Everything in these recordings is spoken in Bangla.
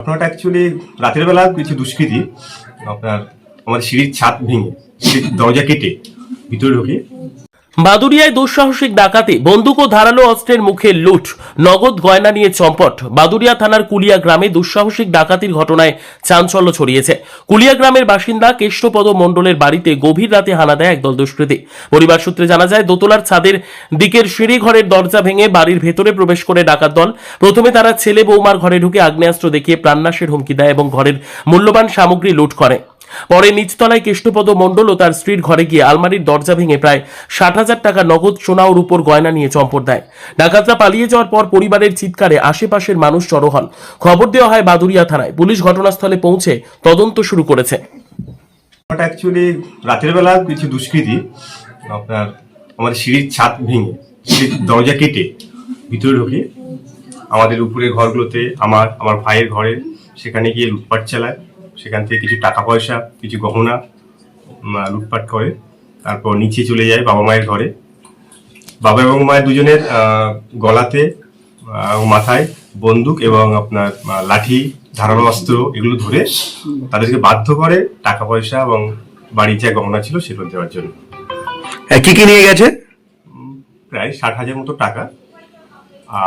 ঘটনাটা অ্যাকচুয়ালি রাতের বেলা কিছু দুষ্কৃতী আপনার আমার সিঁড়ির ছাদ ভেঙে সিঁড়ির দরজা কেটে ভিতরে ঢুকে বাদুড়িয়ায় দুঃসাহসিক ডাকাতি, বন্দুক ও ধারালো অস্ত্রের মুখে লুট, নগদ গয়না নিয়ে চম্পট। বাদুড়িয়া থানার কুলিয়া গ্রামে দুঃসাহসিক ডাকাতির ঘটনায় চাঞ্চল্য ছড়িয়েছে। কুলিয়া গ্রামের বাসিন্দা কেষ্টপদ মণ্ডলের বাড়িতে গভীর রাতে হানা দেয় একদল দুষ্কৃতী। পরিবার সূত্রে জানা যায়, দোতলার ছাদের দিকের সিঁড়ি ঘরের দরজা ভেঙে বাড়ির ভেতরে প্রবেশ করে ডাকাত দল। প্রথমে তারা ছেলে বৌমার ঘরে ঢুকে আগ্নেয়াস্ত্র দেখিয়ে প্রাণনাশের হুমকি দেয় এবং ঘরের মূল্যবান সামগ্রী লুট করে। পরে নিচতলায় কেষ্টপদ মণ্ডল ও তার স্ত্রীর ঘরে গিয়ে আলমারির দরজা ভেঙে প্রায় 60,000 টাকা নগদ, সোনা ও রূপোর গয়না নিয়ে চম্পট দেয়। ডাকাতরা পালিয়ে যাওয়ার পর পরিবারের চিৎকারে আশেপাশের মানুষ জড়ো হন। খবর দেওয়া হয় বাদুড়িয়া থানায়। পুলিশ ঘটনাস্থলে পৌঁছে তদন্ত শুরু করেছে। অ্যাকচুয়ালি রাতের বেলা কিছু দুষ্কৃতী আপনার আমার সিঁড়ির ছাদ ভেঙে সিঁড়ির দরজা কেটে ভিতরে ঢুকে আমাদের উপরের ঘরগুলোতে আমার ভাইয়ের ঘরে সেখানে গিয়ে লুটপাট চালায়। সেখান থেকে কিছু টাকা পয়সা, কিছু গহনা লুটপাট করে। তারপর নিচে চলে যায় বাবা মায়ের ঘরে। বাবা এবং মায়ের দুজনের গলাতে মাথায় বন্দুক এবং আপনার লাঠি, ধারালো অস্ত্র এগুলো ধরে তাদেরকে বাধ্য করে টাকা পয়সা এবং বাড়ির যা গহনা ছিল সেগুলো দেওয়ার জন্য। কি কি নিয়ে গেছে? প্রায় 60,000 মতো টাকা,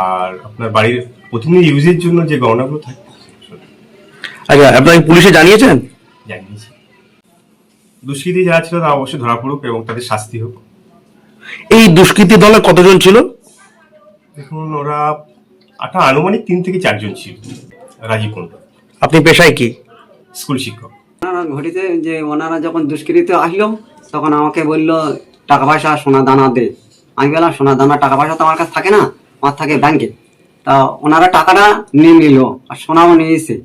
আর আপনার বাড়ির প্রতিদিন ইউজের জন্য যে গহনাগুলো থাকে। আচ্ছা, আপনারা পুলিশে জানিয়েছেন? জানিয়েছি। দুষ্কৃতী যারা ছিল তারা অবশ্যই ধরা পড়ুক এবং তাদের শাস্তি হোক। এই দুষ্কৃতী দলে কতজন ছিল? দেখুন, ওরা আনুমানিক 3 থেকে 4 জন ছিল। রাজীব মন্ডল। আপনি পেশায় কি? স্কুল শিক্ষক। ঘটিতে যে ওনারা যখন দুষ্কৃতীতে আসলো তখন আমাকে বললো টাকা পয়সা সোনা দানা দে। আমি বললাম সোনা দানা টাকা পয়সা তো আমার কাছে থাকে না, আমার থাকে ব্যাংকে। তা ওনারা টাকাটা নিয়ে নিল আর সোনাও নিয়েছে।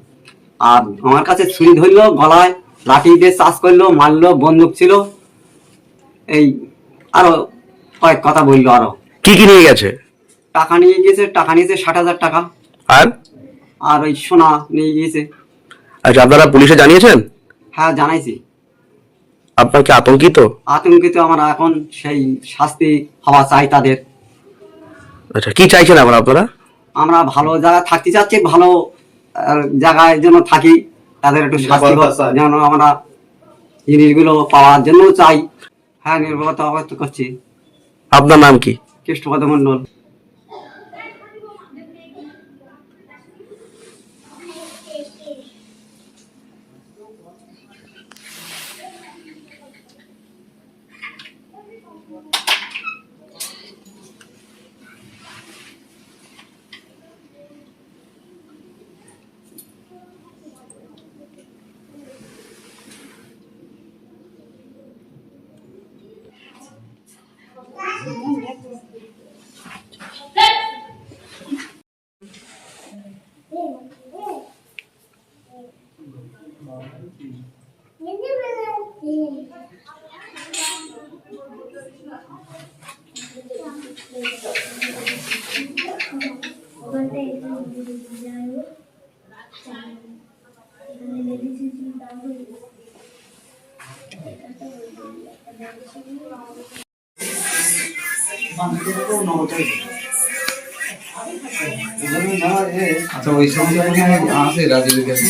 আর আমার কাছে ছুরি ধরলো, গলায় লাঠি দিয়ে চাষ করলো, মারলো, বন্দুক ছিল, এই আরো কয়েক কথা বললো। আরো কি কি নিয়ে গেছে? টাকা নিয়ে গিয়েছে, টাকা নিয়েছে 60,000 টাকা, আর ওই সোনা নিয়ে গিয়েছে। আচ্ছা, আপনারা পুলিশে জানিয়েছেন? হ্যাঁ, জানাইছি। আপনার কি আতঙ্কিত? আতঙ্কিত আমরা, এখন সেই শাস্তি হওয়া চাই তাদের। আচ্ছা, কি চাইছেন আপনারা? আমরা ভালো জায়গায় থাকতে চাচ্ছি, ভালো জায়গায় যেন থাকি, তাদের একটু শাস্তি যেন আমরা জিনিসগুলো পাওয়ার জন্য চাই। হ্যাঁ, নির্ভরতা অবস্থা করছি। আপনার নাম কি? কেষ্টপদ মণ্ডল। আচ্ছা, ওই সব আছে রাজীবের কাছে।